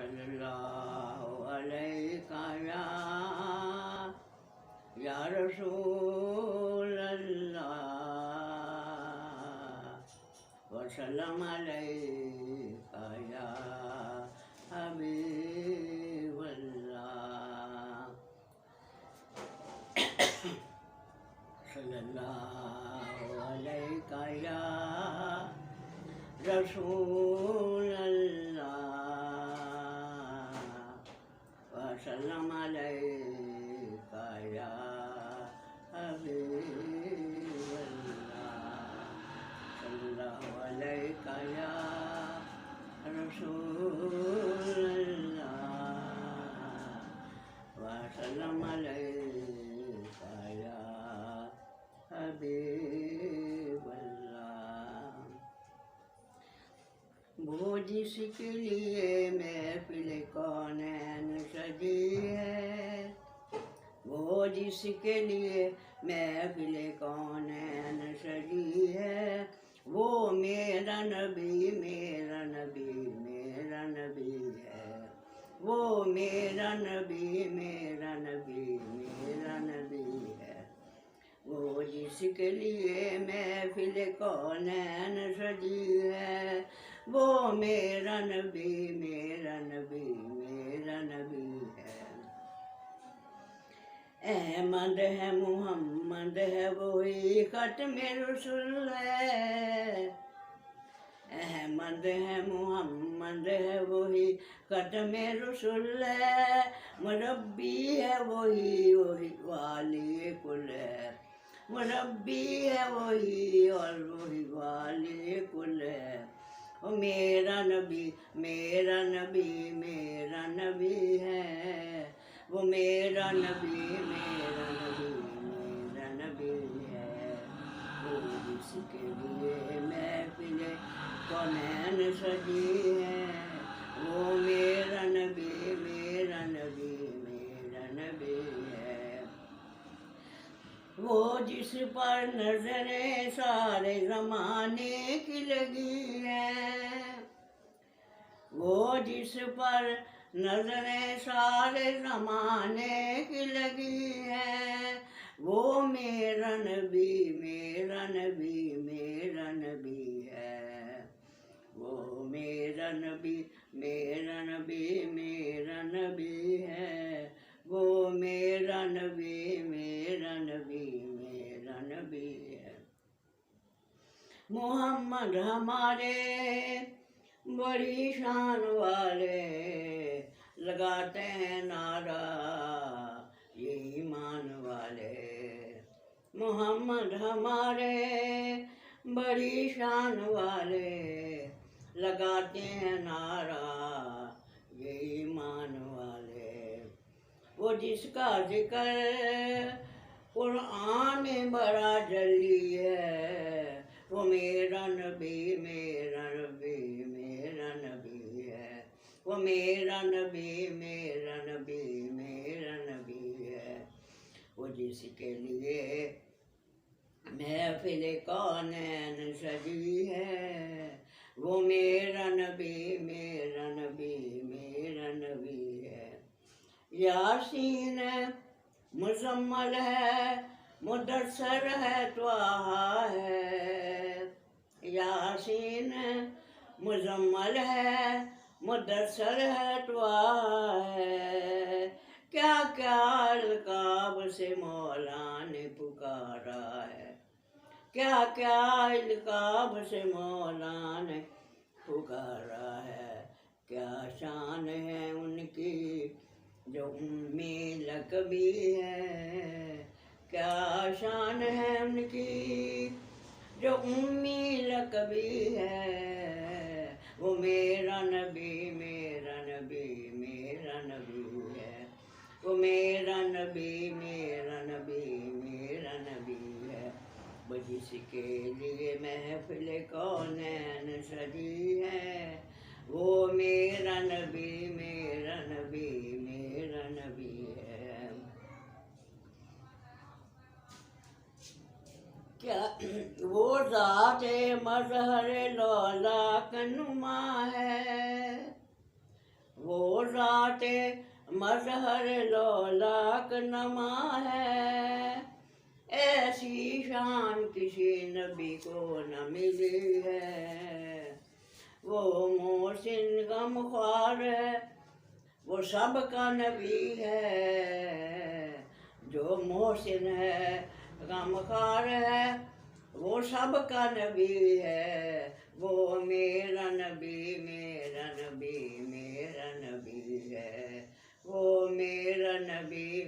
صلی اللہ علیہ یا رسول اللہ وسلم علیہ یا حبیب اللہ صلی اللہ علیہ یا رسول اللہ وسلم علیہ یا حبیب اللہ صلی اللہ علیہ یا رسول اللہ وسلم علیہ یا حبیب اللہ وہ جس کے لیے محفل کونین سجی ہے وہ جس کے لیے محفل کونین سجی ہے وہ میرا نبی میرا نبی میرا نبی ہے وہ میرا نبی میرا نبی میرا نبی ہے وہ جس کے لیے محفل کونین سجی ہے وہ میرا نبی میرا نبی میرا نبی ہے احمد ہے محمد ہے وہی ختم رسول ہے احمد ہے محمد ہے وہی ختم رسول ہے مربی ہے وہی والی کل ہے مربی ہے وہی اور وہی والی کل ہے وہ میرا نبی میرا نبی میرا نبی ہے وہ میرا نبی میرا نبی میرا نبی ہے وہ جس کے لیے محفل کونین سجی ہے وہ میرا نبی میرا نبی میرا نبی ہے وہ جس پر نظریں سارے زمانے کی لگی ہے وہ جس پر نظریں سارے زمانے کی لگی ہے وہ میرا نبی میرا نبی میرا نبی ہے وہ میرا نبی میرا نبی میرا نبی ہے وہ میرا نبی میرا نبی میرا نبی ہے محمد ہمارے بڑی شان والے لگاتے ہیں نعرہ یہ ایمان والے محمد ہمارے بڑی شان والے لگاتے ہیں نعرہ یہ ایمان والے وہ جس کا ذکر قرآن میں بڑا جلی ہے وہ میرا نبی میرا نبی میرا نبی ہے وہ میرا نبی میرا نبی میرا نبی ہے وہ جس کے لیے محفل کونین سجی ہے وہ میرا نبی میرا نبی میرا نبی ہے یاسین مزمل ہے مدثر ہے طٰہٰ ہے یاسین مزمل ہے مدثر ہے طٰہٰ ہے کیا کیا القاب سے مولا نے پکارا ہے کیا کیا القاب سے مولا نے پکارا ہے کیا شان ہے ان کی جو امی لقبی ہے کیا شان ہے ان کی جو امی لقبی ہے وہ میرا نبی میرا نبی میرا نبی ہے وہ میرا نبی میرا نبی میرا نبی ہے وہ جس کے لیے محفل کونین سجی ہے وہ میرا نبی میرا نبی میرا نبی ہے کیا وہ ذات مظہر لولا کا نما ہے وہ ذات مظہر لولاک نما ہے، ایسی شان کسی نبی کو نہ ملی ہے۔ وہ محسن غمخوار ہے، وہ سب کا نبی ہے۔ جو محسن ہے غمخوار ہے، وہ سب کا نبی ہے۔ وہ میرا نبی میرا نبی میرا نبی ہے، وہ میرا نبی